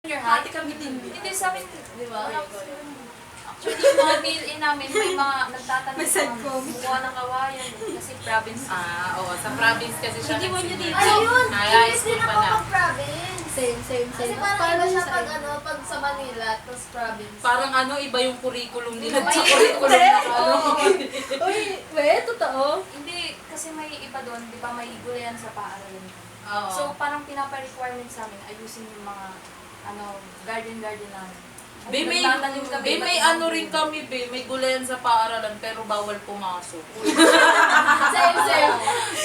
Your height? Hati kami din. Hindi sa amin, di ba? Actually, yung mga built-in namin, may mga nagtatanong May cellphone. bukuha ng kawayan. Kasi province. Oo, sa province kasi siya. Hindi mo niya dito. Ayun! High Inis school din pa ako na. pag-province. Same. Kasi parang iba siya pag pag sa Manila, tapos province. Parang iba yung curriculum nila. May Sa curriculum na Uy, totoo. Hindi, kasi may iba doon, di ba may gulayan sa paaralan. Oo. So, parang pinapa-requirement sa amin, ayusin yung mga, garden namin. Be, may Nagtatanim kami, may iba't ano ibang rin kami, be. May gulayan sa paaralan pero bawal pumasok. Same.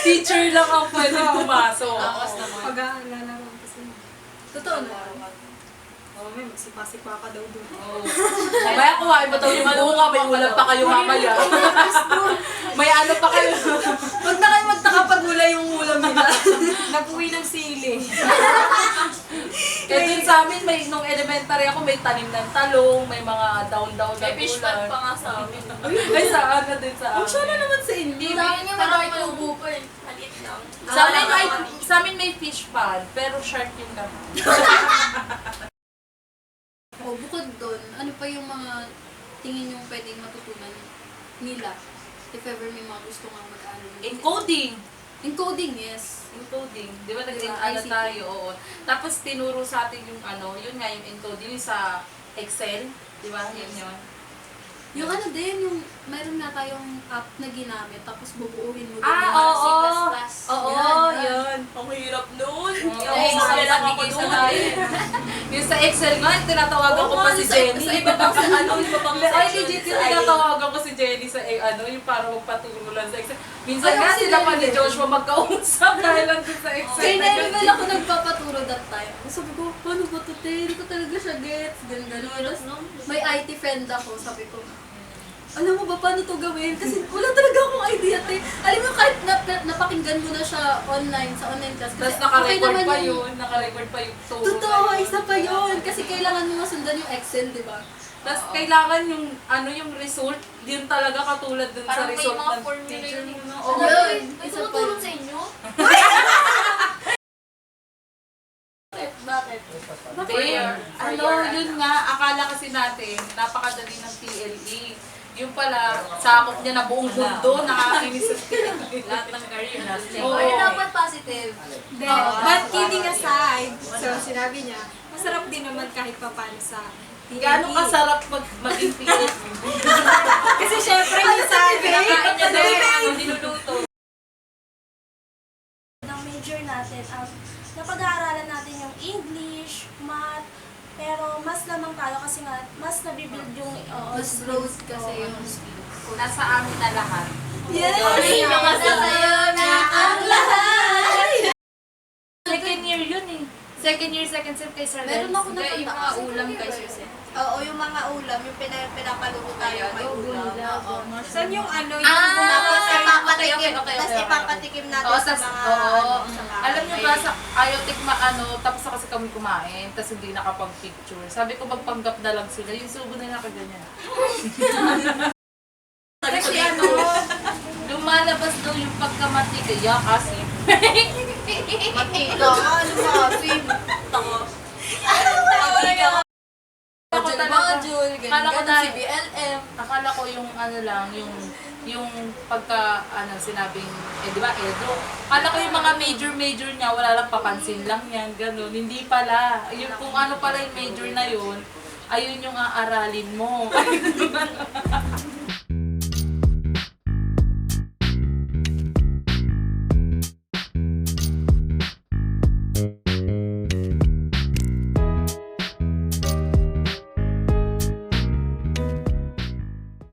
Teacher lang ang pwede pumasok. Pag-aalala mo kasi. Totoo na. Oo, may magsipa-sipa ka daw doon. Oo. Kaya kuhain ba daw yung bunga? May ulam pa kayo mamaya. May ano pa kayo. Huwag na kayo magtaka pag wala yung ulam nila. Napuwi ng sili. Kaya din sa amin, nung elementary ako, may tanim ng talong, may mga down-down na May fish pond pa nga sa amin. Ay, saan na din sa amin. Sana naman sa inyo. Sa amin yung Parang may may tubo tubo pa eh. Maliit lang. Sa amin may fish pond, pero shark yung naman. O, bukod doon, ano pa yung mga tingin yung pwedeng matutunan nila? If ever may mga gusto nga mag-aaral. Encoding. Encoding, yes. Encoding. Di ba Diba, ano ICT? tayo? Oo. Tapos tinuro sa atin yung yun nga yung encoding yung sa Excel. Di ba? Yun yun. Yung ano din, yung meron nga tayong app na ginamit, tapos bubuuin mo din Ah, yung oo. C++. Oo, Yan. yun. Ang hirap nun. Yung Excel Excel lang lang ako bigay sa dun. tayo. Yung sa Excel nga, tinatawagan ko pa si Jenny. Sa iba pang iba pang Ay, legit yung tinatawagan ko si Jenny sa yung para magpaturo lang sa Excel. Minsan Ay, nga ako si sila pa ni Jenny. Joshua magkausap dahil lang dun sa Excel. Kay na Nelly ganun. ako nagpapaturo that time. Sabi ko, paano ba ito, te? Hindi ko talaga siya gets. Ganun. Tapos may IT friend ako, sabi ko, alam mo ba paano to gawin? Kasi wala talaga akong idea, te. Alam mo, kahit napakinggan mo na siya online, sa online class. Tapos Kasi naka-record naman pa yung- yun. Naka-record pa yung turo. Totoo, isa pa yun. Kasi kailangan mo masundan yung Excel, di ba? Tapos kailangan yung yung result, din talaga katulad dun sa Parang may result mga ng formula teacher yun. mo. Oo. Oo. Yun, May isa pa tumutulong yun. sa inyo? Bakit? Yun nga, akala kasi natin, napakadali ng TLE. Yung pala, sakop niya na buong mundo, nakakainis sa TLE. Lahat ng career natin. Oo. Or dapat positive? But kidding aside, so sinabi niya, masarap din naman kahit papano sa TLE. Gaano kasarap maging TLE? Kasi syempre minsan, Kinakain niya daw yung niluluto. ng major natin, napag-aaralan natin yung English, Math, pero mas lamang tayo kasi nga, mas nabibuild yung Mas growth kasi yung Nasa amin na lahat. Yes! Nasa sayo na ang lahat! Second year yun eh. Second year, second sem kay Sir Meron ako Yung mga napunta ulam kay Susan. Oo, yung mga ulam, yung pinapaluto tayo may ulam. Oo. saan yung ano, yung Tapos okay, ipapatikim, okay. tapos ipapatikim natin Oo, sa tas, mga oo. sa mga- Alam niyo ba, sa ayaw tikma tapos na kasi kami kumain, tapos hindi nakapag-picture. Sabi ko magpanggap na lang sila, yung subo na nakaganyan. Kasi lumalabas daw yung pagkamatika. Yeah, kasi. Matika, lumasim. Ako talaga, akala ko dahil, CBLM. akala ko yung lang, yung pagka, sinabing, di ba, Edo? Akala ko yung mga major niya, wala lang papansin lang yan, ganun. Hindi pala. Yung, kung ano pala yung major na yun, ayun yung aaralin mo.